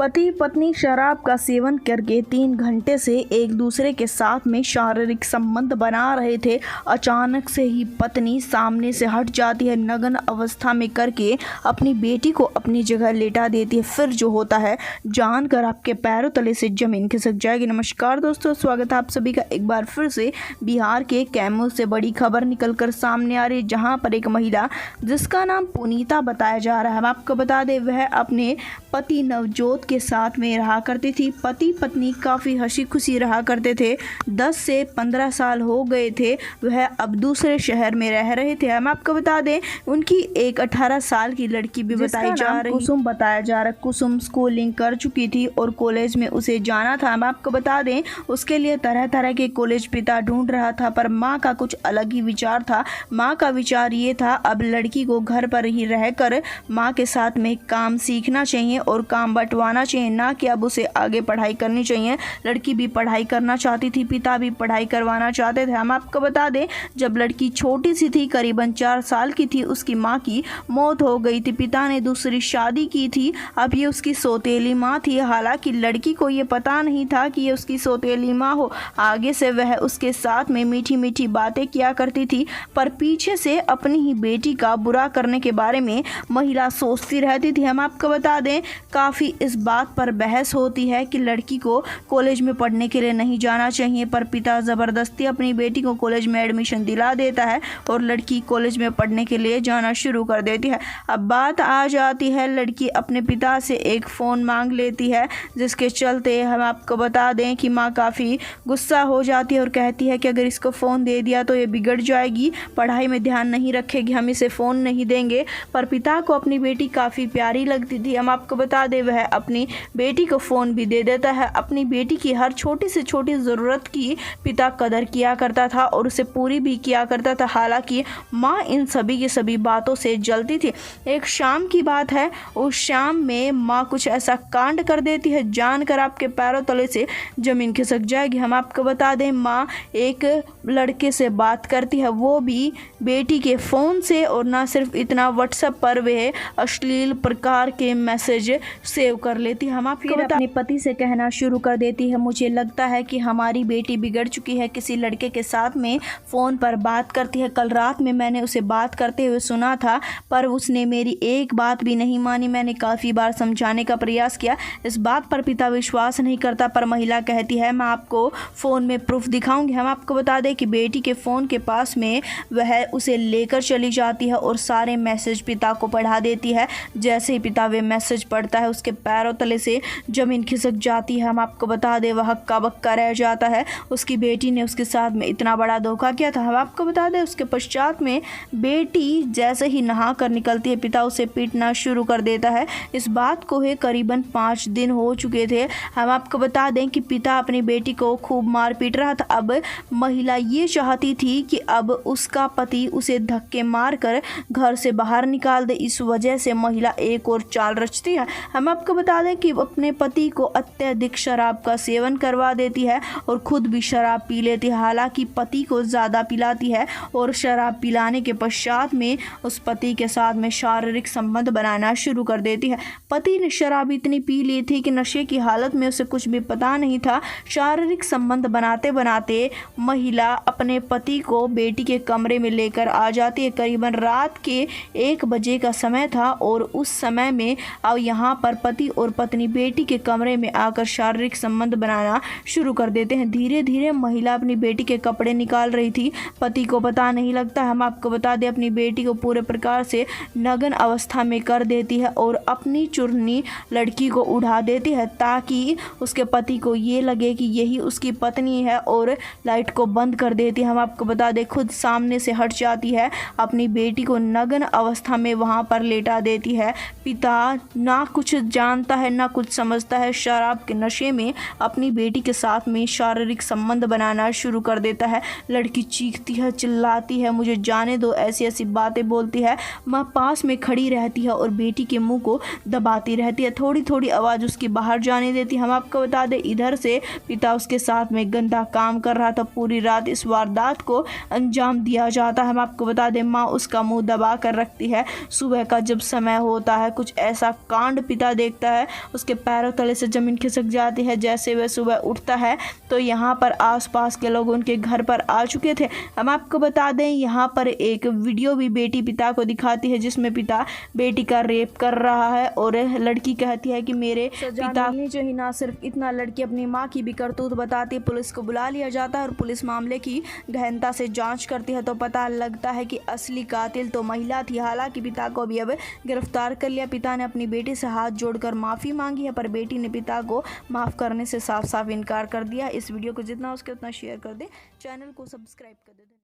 पति पत्नी शराब का सेवन करके 3 घंटे से एक दूसरे के साथ में शारीरिक संबंध बना रहे थे। अचानक से ही पत्नी सामने से हट जाती है, नग्न अवस्था में करके अपनी बेटी को अपनी जगह लेटा देती है। फिर जो होता है जानकर आपके पैरों तले से जमीन खिसक जाएगी। नमस्कार दोस्तों, स्वागत है आप सभी का एक बार फिर से। बिहार के कैमूर से बड़ी खबर निकलकर सामने आ रही है, जहां पर एक महिला जिसका नाम पुनीता बताया जा रहा है, आपको बता दें वह अपने पति नवजोत के साथ में रहा करती थी। पति पत्नी काफ़ी हंसी खुशी रहा करते थे। 10 से 15 साल हो गए थे, वह अब दूसरे शहर में रह रहे थे। हम आपको बता दें उनकी एक 18 साल की लड़की भी बताई जा रही, कुसुम बताया जा रहा। कुसुम स्कूलिंग कर चुकी थी और कॉलेज में उसे जाना था। हम आपको बता दें उसके लिए तरह तरह के कॉलेज पिता ढूंढ रहा था, पर माँ का कुछ अलग ही विचार था। माँ का विचार ये था अब लड़की को घर पर ही रहकर माँ के साथ में काम सीखना चाहिए और काम बंटवाना चाहिए, ना कि अब उसे आगे पढ़ाई करनी चाहिए। लड़की भी पढ़ाई करना चाहती थी, पिता भी पढ़ाई करवाना चाहते थे। हम आपको बता दें जब लड़की छोटी सी थी, करीबन 4 साल की थी, उसकी माँ की मौत हो गई थी। पिता ने दूसरी शादी की थी। अब ये उसकी सौतेली माँ थी। हालांकि लड़की को ये पता नहीं था कि ये उसकी सौतेली माँ हो। आगे से वह उसके साथ में मीठी मीठी बातें किया करती थी, पर पीछे से अपनी ही बेटी का बुरा करने के बारे में महिला सोचती रहती थी। हम आपको बता दें काफ़ी इस बात पर बहस होती है कि लड़की को कॉलेज में पढ़ने के लिए नहीं जाना चाहिए, पर पिता ज़बरदस्ती अपनी बेटी को कॉलेज में एडमिशन दिला देता है और लड़की कॉलेज में पढ़ने के लिए जाना शुरू कर देती है। अब बात आ जाती है, लड़की अपने पिता से एक फ़ोन मांग लेती है, जिसके चलते हम आपको बता दें कि माँ काफ़ी गुस्सा हो जाती है और कहती है कि अगर इसको फ़ोन दे दिया तो ये बिगड़ जाएगी, पढ़ाई में ध्यान नहीं रखेगी, हम इसे फ़ोन नहीं देंगे। पर पिता को अपनी बेटी काफ़ी प्यारी लगती थी। हम आपको बता दें वह अपनी बेटी को फ़ोन भी दे देता है। अपनी बेटी की हर छोटी से छोटी ज़रूरत की पिता कदर किया करता था और उसे पूरी भी किया करता था। हालांकि माँ इन सभी की सभी बातों से जलती थी। एक शाम की बात है, उस शाम में माँ कुछ ऐसा कांड कर देती है जानकर आपके पैरों तले से ज़मीन खिसक जाएगी। हम आपको बता दें माँ एक लड़के से बात करती है, वो भी बेटी के फ़ोन से, और ना सिर्फ इतना व्हाट्सएप पर वह अश्लील प्रकार के मैसेज सेव कर लेती है। हम आपको अपने पति से कहना शुरू कर देती है, मुझे लगता है कि हमारी बेटी बिगड़ चुकी है, किसी लड़के के साथ में फ़ोन पर बात करती है। कल रात में मैंने उसे बात करते हुए सुना था, पर उसने मेरी एक बात भी नहीं मानी। मैंने काफ़ी बार समझाने का प्रयास किया, इस बात पर पिता विश्वास नहीं करता, पर महिला कहती है मैं आपको फ़ोन में प्रूफ दिखाऊंगी। हम आपको बता दें कि बेटी के फ़ोन के पास में वह उसे लेकर चली जाती है और सारे मैसेज पिता को पढ़ा देती है। जैसे ही पिता वे मैसेज पढ़ता है उसके पैरों तले से ज़मीन खिसक जाती है। हम आपको बता दें वह हक्का बक्का रह जाता है, उसकी बेटी ने उसके साथ में इतना बड़ा धोखा किया था। हम आपको बता दें उसके पश्चात में बेटी जैसे ही नहा कर निकलती है, पिता उसे पीटना शुरू कर देता है। इस बात को है करीबन 5 दिन हो चुके थे। हम आपको बता दें कि पिता अपनी बेटी को खूब मार पीट रहा था। अब महिला ये चाहती थी कि अब उसका पति उसे धक्के मार कर घर से बाहर निकाल दे। इस वजह से महिला एक और चाल रचती है। हम आपको बता दें कि अपने पति को अत्यधिक शराब का सेवन करवा देती है और खुद भी शराब पी लेती है। हालांकि पति को ज़्यादा पिलाती है और शराब पिलाने के पश्चात में उस पति के साथ में शारीरिक संबंध बनाना शुरू कर देती है। पति ने शराब इतनी पी ली थी कि नशे की हालत में उसे कुछ भी पता नहीं था। शारीरिक संबंध बनाते बनाते महिला अपने पति को बेटी के कमरे में लेकर आ जाती है। करीबन रात के 1 बजे का समय था और उस समय में अब यहाँ पर पति और पत्नी बेटी के कमरे में आकर शारीरिक संबंध बनाना शुरू कर देते हैं। धीरे धीरे महिला अपनी बेटी के कपड़े निकाल रही थी, पति को पता नहीं लगता। हम आपको बता दें अपनी बेटी को पूरे प्रकार से नग्न अवस्था में कर देती है और अपनी चुन्नी लड़की को उड़ा देती है, ताकि उसके पति को ये लगे कि यही उसकी पत्नी है, और लाइट को बंद कर देती है। हम आपको बता दें खुद सामने से हट जाती है, अपनी बेटी को नग्न अवस्था में वहाँ पर लेटा देती है। पिता ना कुछ जानता है ना कुछ समझता है, शराब के नशे में अपनी बेटी के साथ में शारीरिक संबंध बनाना शुरू कर देता है। लड़की चीखती है, चिल्लाती है, मुझे जाने दो, ऐसी ऐसी बातें बोलती है। माँ पास में खड़ी रहती है और बेटी के मुंह को दबाती रहती है, थोड़ी थोड़ी आवाज़ उसकी बाहर जाने देती है। हम आपको बता दें इधर से पिता उसके साथ में गंदा काम कर रहा था, पूरी रात इस वारदात को अंजाम दिया जाता है। हम आपको बता दें, माँ उसका मुंह दबा कर रखती है। सुबह का जब समय होता है, कुछ ऐसा कांड पिता देखता है, उसके पैरों तले से ज़मीन खिसक जाती है। जैसे वह सुबह उठता है तो यहाँ पर आसपास के लोग उनके घर पर आ चुके थे। हम आपको बता दें, यहाँ पर एक वीडियो भी बेटी पिता को दिखाती है जिसमें पिता बेटी का रेप कर रहा है और लड़की कहती है कि मेरे पिता जो ही ना सिर्फ इतना, लड़की अपनी माँ की भी करतूत बताती है। पुलिस को बुला लिया जाता है और पुलिस मामले की गहनता से जांच करती है तो पता लगता है कि असली कातिल तो महिला थी। हालांकि पिता को भी अब गिरफ्तार कर लिया। पिता ने अपनी बेटी से हाथ जोड़कर माफ़ी मांगी है, पर बेटी ने पिता को माफ़ करने से साफ साफ इनकार कर दिया। इस वीडियो को जितना हो सके उतना शेयर कर दें, चैनल को सब्सक्राइब कर दें।